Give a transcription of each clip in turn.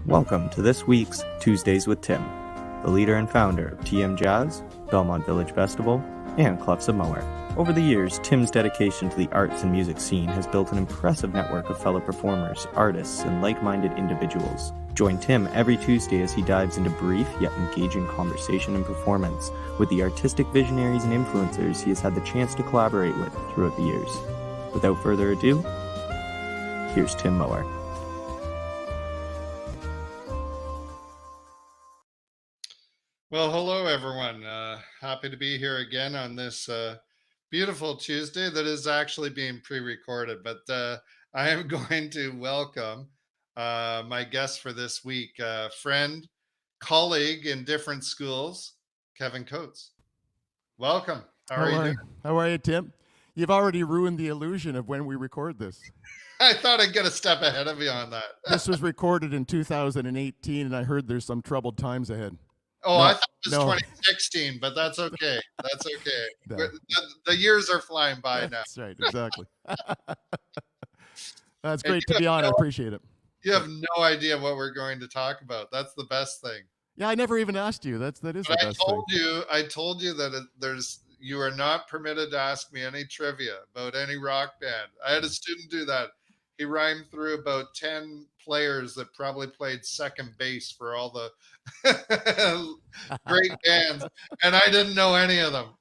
Welcome to this week's Tuesdays with Tim, the leader and founder of TM Jazz, Belmont Village Festival, and Clefs of Moher. Over the years, Tim's dedication to the arts and music scene has built an impressive network of fellow performers, artists, and like-minded individuals. Join Tim every Tuesday as he dives into brief yet engaging conversation and performance with the artistic visionaries and influencers he has had the chance to collaborate with throughout the years. Without further ado, here's Tim Moher. Well, hello, everyone. Happy to be here again on this beautiful Tuesday that is actually being pre-recorded. But I am going to welcome my guest for this week, friend, colleague in different schools, Kevin Coates. Welcome. How are you doing? How are you, Tim? You've already ruined the illusion of when we record this. I thought I'd get a step ahead of you on that. This was recorded in 2018, and I heard there's some troubled times ahead. Oh, I thought it was 2016, but that's okay. That's okay. No. The years are flying by now. That's right, exactly. That's great to be on. I appreciate it. You have no idea what we're going to talk about. That's the best thing. Yeah, I never even asked you. That is the best thing. I told you that you are not permitted to ask me any trivia about any rock band. I had a student do that. He rhymed through about 10 players that probably played second base for all the great bands, and I didn't know any of them.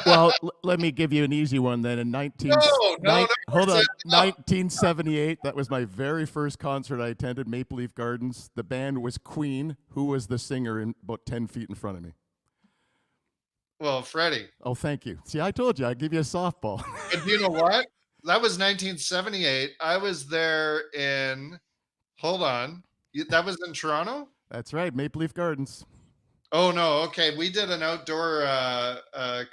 Well, let me give you an easy one then. In 1978, that was my very first concert I attended, Maple Leaf Gardens. The band was Queen. Who was the singer about 10 feet in front of me? Well, Freddie. Oh, thank you. See, I told you I'd give you a softball. But you know what? That was 1978. I was there in, hold on, that was in Toronto? That's right, Maple Leaf Gardens. Oh, no, okay. We did an outdoor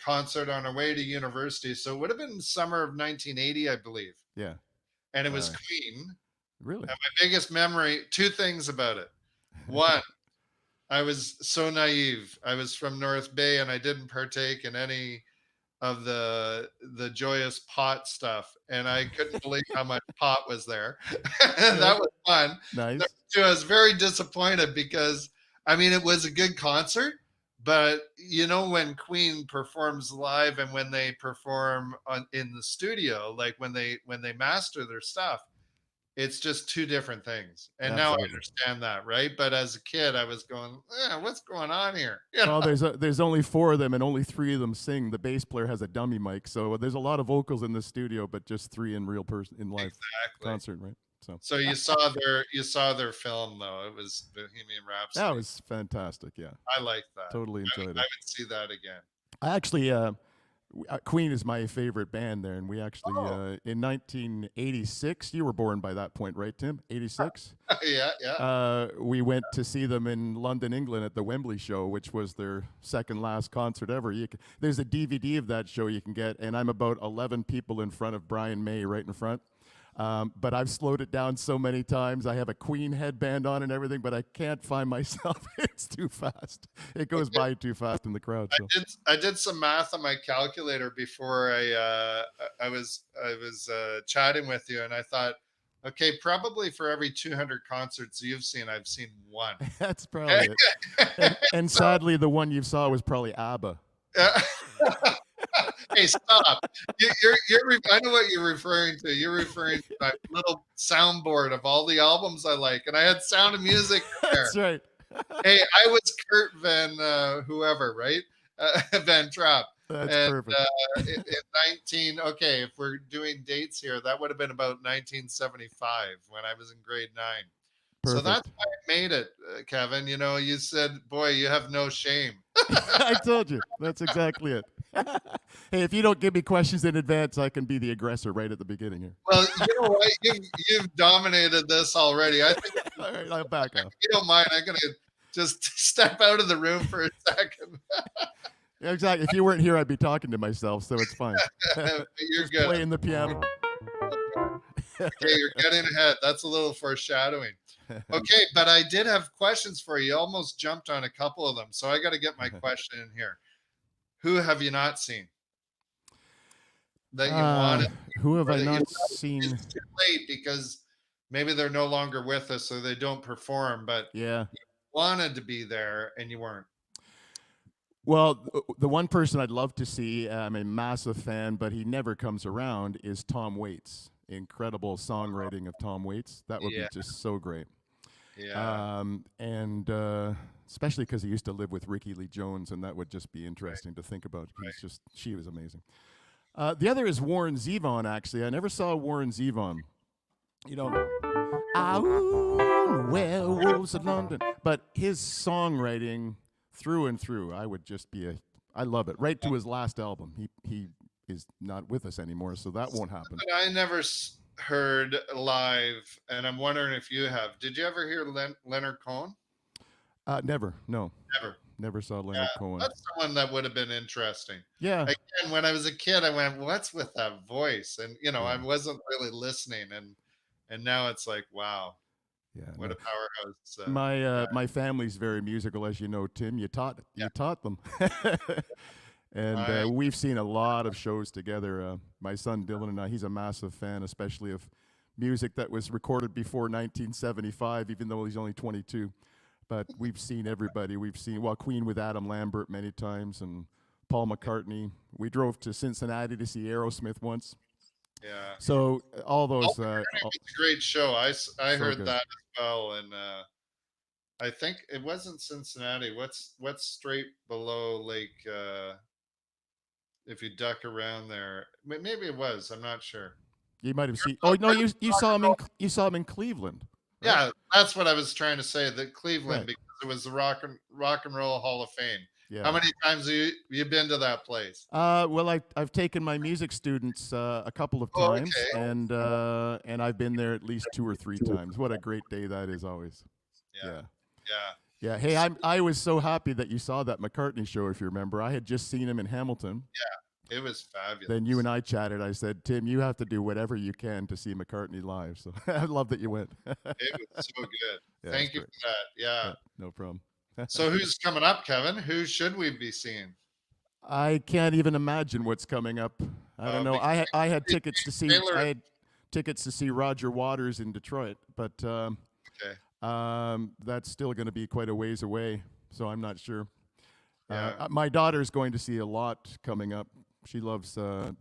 concert on our way to university, so it would have been summer of 1980, I believe. Yeah. And it was Queen. Really? And my biggest memory, two things about it. One, I was so naive. I was from North Bay, and I didn't partake in any of the joyous pot stuff, and I couldn't believe how much pot was there. That was fun. Nice. I was very disappointed because I mean it was a good concert, but you know when Queen performs live and when they perform in the studio, like when they master their stuff, it's just two different things. And Absolutely. Now I understand that, right? But as a kid, I was going, what's going on here? Well, there's only 4 of them, and only 3 of them sing. The bass player has a dummy mic, so there's a lot of vocals in the studio, but just 3 in real person in live concert, right? So you saw their film though. It was Bohemian Rhapsody. That was fantastic. Yeah, I liked that. Totally enjoyed it. I would see that again. I actually. Queen is my favorite band there, and we actually in 1986. You were born by that point, right, Tim? 86. Yeah. We went to see them in London, England, at the Wembley show, which was their second last concert ever. There's a DVD of that show you can get, and I'm about 11 people in front of Brian May, right in front. But I've slowed it down so many times. I have a Queen headband on and everything, but I can't find myself. It's too fast. It goes by too fast in the crowd. So. I did some math on my calculator before I was chatting with you, and I thought, okay, probably for every 200 concerts you've seen, I've seen one. That's probably it. And sadly, the one you saw was probably ABBA. Hey, stop! I know what you're referring to. You're referring to my little soundboard of all the albums I like, and I had Sound of Music in there. That's right. Hey, I was Kurt Van whoever, right? Van Trapp. That's perfect. In if we're doing dates here, that would have been about 1975 when I was in grade 9. Perfect. So that's why I made it, Kevin. You know, you said, boy, you have no shame. I told you. That's exactly it. Hey, if you don't give me questions in advance, I can be the aggressor right at the beginning here. Well, you know what? You've dominated this already. I think. All right, I'll back up. If you don't mind, I'm going to just step out of the room for a second. Yeah, exactly. If you weren't here, I'd be talking to myself, so it's fine. You're good. Playing the piano. Okay, you're getting ahead. That's a little foreshadowing. Okay, but I did have questions for you. You almost jumped on a couple of them, so I got to get my question in here. Who have you not seen that you wanted? Who have I not seen? It's too late because maybe they're no longer with us, so they don't perform, but Yeah. wanted to be there and you weren't. Well, the one person I'd love to see, I'm a massive fan, but he never comes around, is Tom Waits. Incredible songwriting of Tom Waits. That would be Yeah, just so great. yeah. And especially because he used to live with Ricky Lee Jones, and that would just be interesting to think about. She was amazing. The other is Warren Zevon, actually. I never saw Warren Zevon. You know, werewolves of London. But his songwriting through and through, I love it. Right to his last album. He is not with us anymore, so that won't happen. But I never heard live, and I'm wondering if you have. Did you ever hear Leonard Cohen? Never, no. Never. Never saw Yeah, Leonard Cohen. that's someone that would have been interesting. Yeah, Again, when I was a kid, I went, "What's with that voice?" And I yeah, wasn't really listening, and now it's like, wow, yeah. what No. a powerhouse My guy. my family's very musical, as you know, Tim. Yeah, You taught them, and I we've seen a lot of shows together. My son Dylan and I. He's a massive fan, especially of music that was recorded before 1975, even though he's only 22. But we've seen everybody. We've seen Queen with Adam Lambert many times, and Paul McCartney. We drove to Cincinnati to see Aerosmith once. yeah. So all Oh, those, it's a great show. I so heard good. that as well, and I think it wasn't Cincinnati. What's straight below Lake? If you duck around there, maybe it was. I'm not sure. You might have seen. Oh no, you saw him you saw him in Cleveland, right? Yeah, that's what I was trying to say. That Cleveland, Right. because it was the Rock and Roll Hall of Fame. How Yeah. many times have you been to that place? Well, I've taken my music students a couple of Oh, times, okay. and I've been there at least 2 or 3 times. What a great day that is always. Yeah, Yeah. yeah. Yeah. Hey, I was so happy that you saw that McCartney show. If you remember, I had just seen him in Hamilton. It was fabulous. Then you and I chatted. I said, Tim, you have to do whatever you can to see McCartney live. So I love that you went. It was so good. Yeah, Thank you great. for that. Yeah. Yeah, no problem. So who's coming up, Kevin? Who should we be seeing? I can't even imagine what's coming up. I don't know. Because I had tickets to see Taylor. Roger Waters in Detroit, but Okay. that's still going to be quite a ways away. So I'm not sure. Yeah. My daughter's going to see a lot coming up. She loves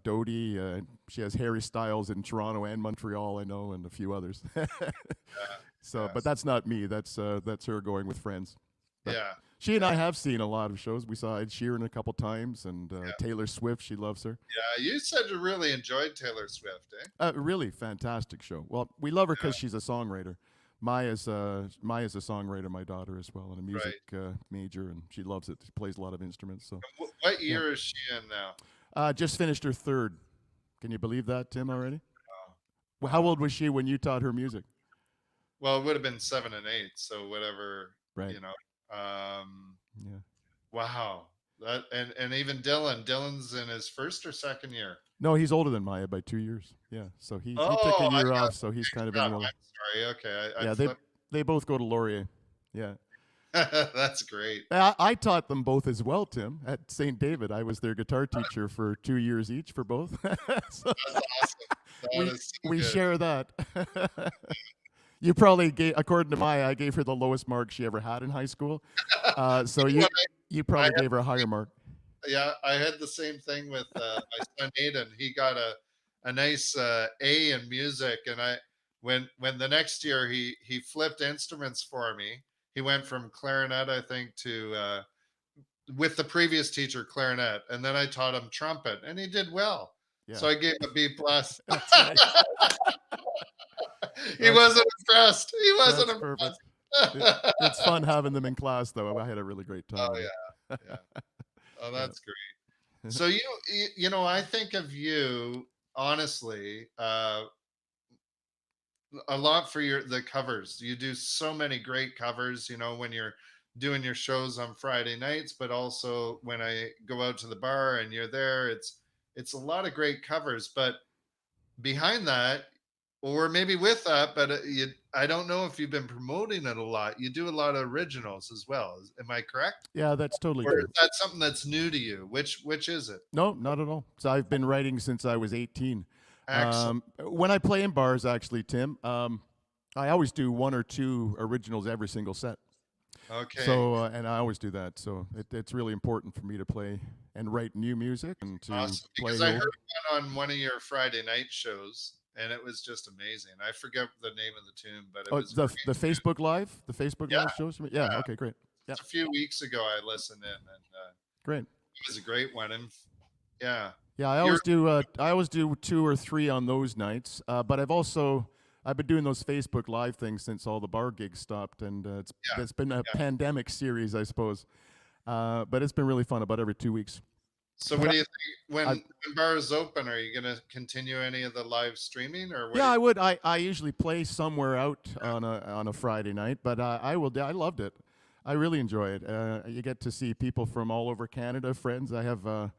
Dodie. She has Harry Styles in Toronto and Montreal, I know, and a few others. So, Yeah. but that's not me. That's her going with friends. But Yeah. she and I have seen a lot of shows. We saw Ed Sheeran a couple times, and Yeah. Taylor Swift. She loves her. Yeah. You said you really enjoyed Taylor Swift, eh? Really fantastic show. Well, we love her because she's a songwriter. Maya's a songwriter, my daughter as well, and a music major, and she loves it. She plays a lot of instruments. So, What yeah. year is she in now? Just finished her third. Can you believe that, Tim? Already? Wow. Well, how old was she when you taught her music? Well, it would have been 7 and 8, so whatever, Right. you know. Um, Yeah. wow. That and even Dylan's in his first or second year. No, he's older than Maya by 2 years. Yeah. So he took Oh, a I year got off. So he's kind of yeah, in the I'm middle. sorry. Okay, I Yeah. flipped. They both go to Laurier. Yeah. That's great. I taught them both as well, Tim, at St. David. I was their guitar teacher for 2 years each for both. So That's awesome. That we is so we good. share that. You probably gave, according to Maya, I gave her the lowest mark she ever had in high school. So You know what, you I probably had gave her a higher mark. yeah, I had the same thing with my son Aiden. He got a nice A in music, and when the next year he flipped instruments for me. He went from clarinet, I think, to with the previous teacher clarinet, and then I taught him trumpet, and he did well. So Yeah, I gave him a B plus. that's nice. He That's wasn't impressed. He wasn't that's perfect. impressed. It's fun having them in class, though. I had a really great time Oh with yeah, it. yeah. Oh, Yeah. that's great. So I think of you honestly a lot for the covers. You do so many great covers. When you're doing your shows on Friday nights, but also when I go out to the bar and you're there, it's a lot of great covers. But behind that, or maybe with that, but I don't know if you've been promoting it a lot. You do a lot of originals as well. Am I correct? Yeah, that's totally Or is true. that something that's new to you? Which is it? No, not at all. So I've been writing since I was 18. Excellent. When I play in bars, actually, Tim, I always do one or two originals every single set. Okay. So, and I always do that. So it's really important for me to play and write new music and to Awesome. play Because I old. heard one on one of your Friday night shows, and it was just amazing. I forget the name of the tune, but it Oh, was the great. Facebook Live, the Facebook Yeah, Live shows. Yeah. yeah. Okay. Great. Yeah. Just a few weeks ago, I listened in, and Great. it was a great one. And yeah, Yeah. I you're always do. I always do 2 or 3 on those nights. But I've been doing those Facebook Live things since all the bar gigs stopped, and yeah, it's been a yeah. pandemic series, I suppose. But it's been really fun, about every 2 weeks. So But what do you think when I, when bars open? Are you going to continue any of the live streaming, or what do yeah, you? I would. I usually play somewhere out on a Friday night, but I will. I loved it. I really enjoy it. You get to see people from all over Canada, friends. I have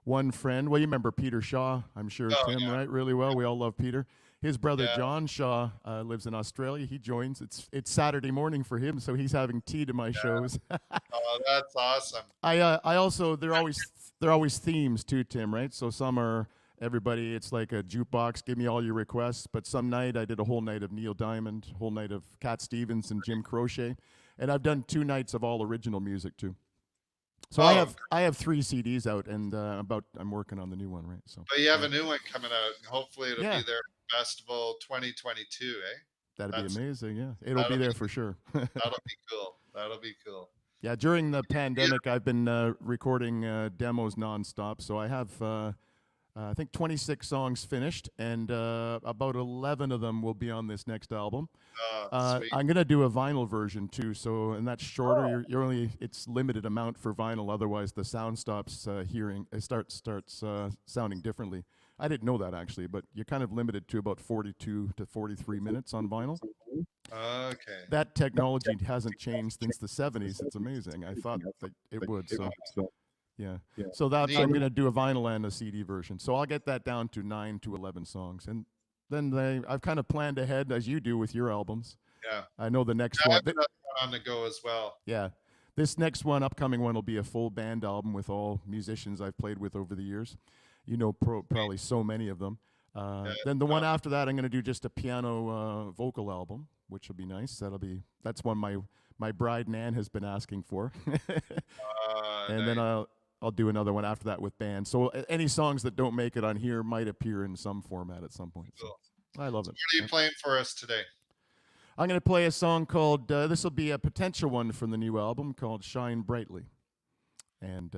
one friend. Well, you remember Peter Shaw, I'm sure, Oh Tim, yeah, right? Really well. We all love Peter. His brother yeah. John Shaw lives in Australia. He joins. It's Saturday morning for him, so he's having tea to my shows. Oh, that's awesome. I also they're always themes too, Tim, right? So some are everybody. It's like a jukebox. Give me all your requests. But some night I did a whole night of Neil Diamond, whole night of Cat Stevens and Jim Croce, and I've done 2 nights of all original music too. So Oh, I have 3 CDs out, and I'm working on the new one, right? So but you have yeah, a new one coming out, and hopefully it'll yeah, be there at Festival 2022. Eh? that'd be That's amazing. Yeah, it'll be that'll there be for sure. that'll be cool. That'll be cool. Yeah, during the Yeah. pandemic, I've been recording demos nonstop. So I have, I think, 26 songs finished, and about 11 of them will be on this next album. Oh, sweet. I'm gonna do a vinyl version too. So, and that's shorter. Oh, You're only it's limited amount for vinyl. Otherwise, the sound stops hearing. It starts sounding differently. I didn't know that actually, but you're kind of limited to about 42 to 43 minutes on vinyl. okay. That technology hasn't changed since the 70s. It's amazing. I thought that it would. So yeah. So that Neat. I'm gonna do a vinyl and a CD version. So I'll get that down to 9 to 11 songs, and then I've kind of planned ahead as you do with your albums. Yeah. I know the next I one. have another one on the go as well. Yeah, this next one, upcoming one, will be a full band album with all musicians I've played with over the years. You know, probably so many of them. Yeah. Then the one after that, I'm gonna do just a piano vocal album, which will be nice. That's one my bride Nan has been asking for. And then Nice. I'll do another one after that with band. So any songs that don't make it on here might appear in some format at some point. So Cool. I love it. What are you playing for us today? I'm going to play a song called, this will be a potential one from the new album called Shine Brightly. And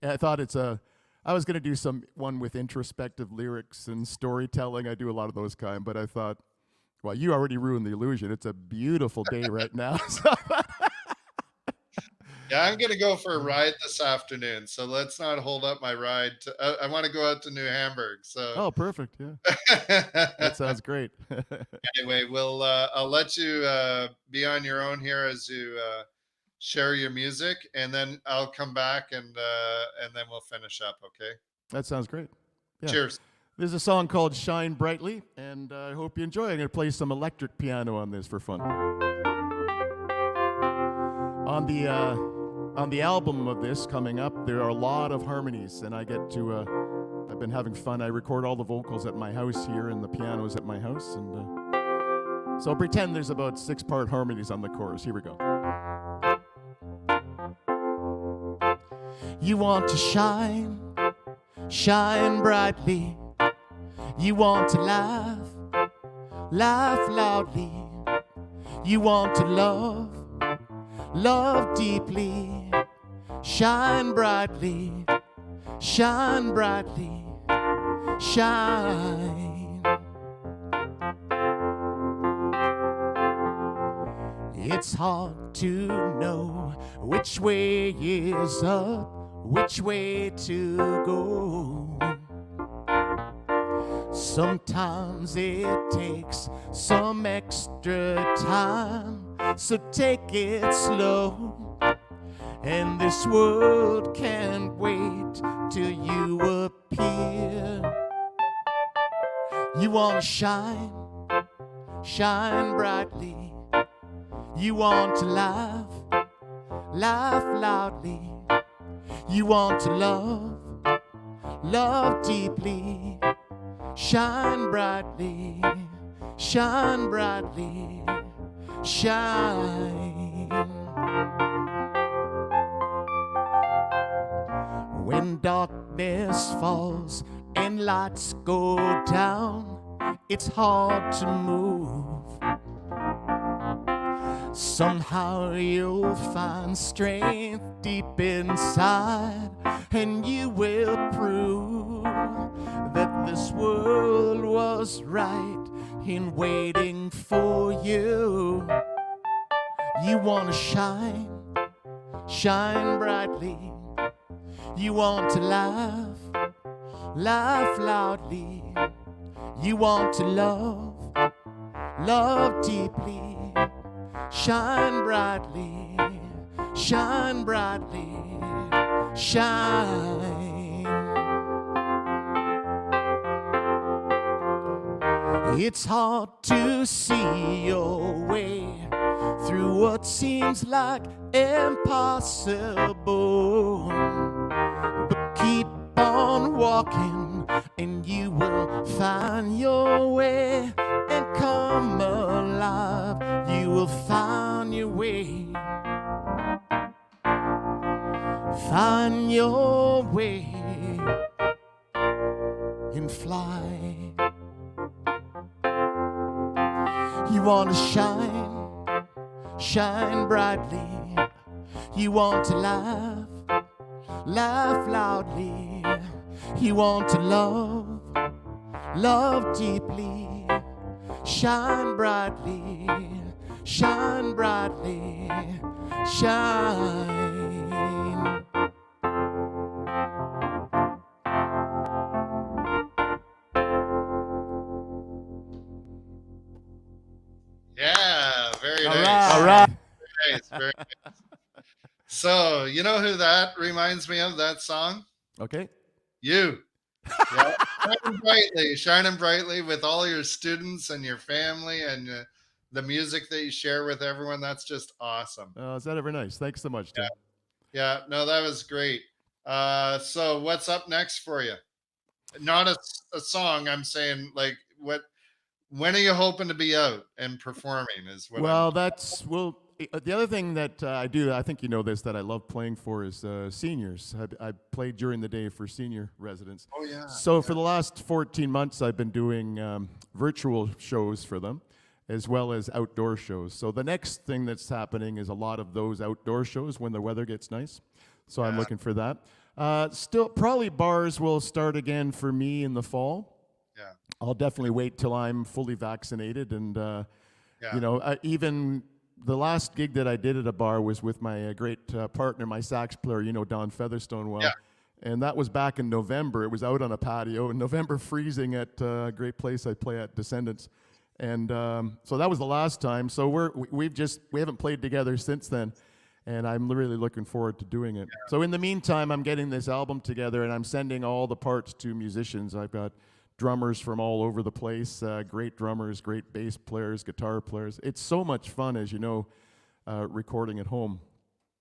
I thought I was going to do one with introspective lyrics and storytelling. I do a lot of those kind, but I thought, well, you already ruined the illusion. It's a beautiful day right now. So Yeah, I'm gonna go for a ride this afternoon, so let's not hold up my ride. I want to go out to New Hamburg. So oh, perfect. Yeah, that sounds great. anyway, I'll let you be on your own here as you share your music, and then I'll come back and then we'll finish up. Okay. That sounds great. Yeah. Cheers. There's a song called Shine Brightly, and I hope you enjoy it. I'm going to play some electric piano on this for fun. On the album of this coming up, there are a lot of harmonies, and I get to, I've been having fun. I record all the vocals at my house here, and the piano's at my house, and so pretend there's about 6-part harmonies on the chorus. Here we go. You want to shine, shine brightly. You want to laugh, laugh loudly. You want to love, love deeply. Shine brightly, shine brightly, shine. It's hard to know which way is up, which way to go. Sometimes it takes some extra time, so take it slow. And this world can't wait till you appear. You want to shine, shine brightly. You want to laugh, laugh loudly. You want to love, love deeply. Shine brightly, shine brightly, shine. When darkness falls and lights go down, it's hard to move. Somehow you'll find strength deep inside, and you will prove that this world was right in waiting for you. You want to shine, shine brightly. You want to laugh, laugh loudly. You want to love, love deeply. Shine brightly, shine brightly, shine. It's hard to see your way through what seems like impossible, but keep on walking and you will find your way and come alive. You will find your way, find your way and fly. You want to shine, shine brightly. You want to laugh, laugh loudly. You want to love, love deeply. Shine brightly, shine brightly, shine. Yeah, very All nice. right. All right. Very nice, very nice. So, you know who that reminds me of, that song? Okay. You. Yeah. Shining brightly with all your students and your family and the music that you share with everyone. That's just awesome. Is that ever nice? Thanks so much, Tim. Yeah, no, that was great. So what's up next for you? Not a song. I'm saying, like, when are you hoping to be out and performing is what Well, the other thing that I do, I think you know this, that I love playing for is seniors. I played during the day for senior residents. Oh, yeah. So for the last 14 months, I've been doing virtual shows for them, as well as outdoor shows. So the next thing that's happening is a lot of those outdoor shows when the weather gets nice. So I'm looking for that. Still, probably bars will start again for me in the fall. Yeah. I'll definitely wait till I'm fully vaccinated. And, you know, even the last gig that I did at a bar was with my great partner, my sax player, you know, Don Featherstone well. Yeah. And that was back in November. It was out on a patio in November, freezing at a great place I play at, Descendants. And so that was the last time. So we haven't played together since then. And I'm really looking forward to doing it. Yeah. So in the meantime, I'm getting this album together and I'm sending all the parts to musicians. I've got drummers from all over the place, great drummers, great bass players, guitar players. It's so much fun, as you know, recording at home.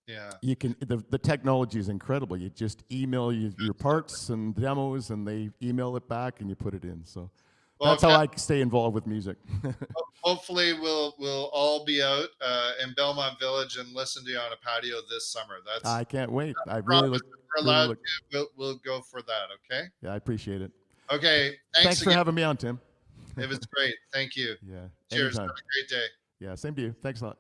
Yeah. You can the technology is incredible. You just email your parts and demos, and they email it back, and you put it in. So that's how I stay involved with music. Hopefully, we'll all be out in Belmont Village and listen to you on a patio this summer. I can't wait. I really look. We're allowed to. We'll go for that. Okay. Yeah, I appreciate it. Okay. Thanks for having me on, Tim. It was great. Thank you. Yeah. Cheers. Anytime. Have a great day. Yeah, same to you. Thanks a lot.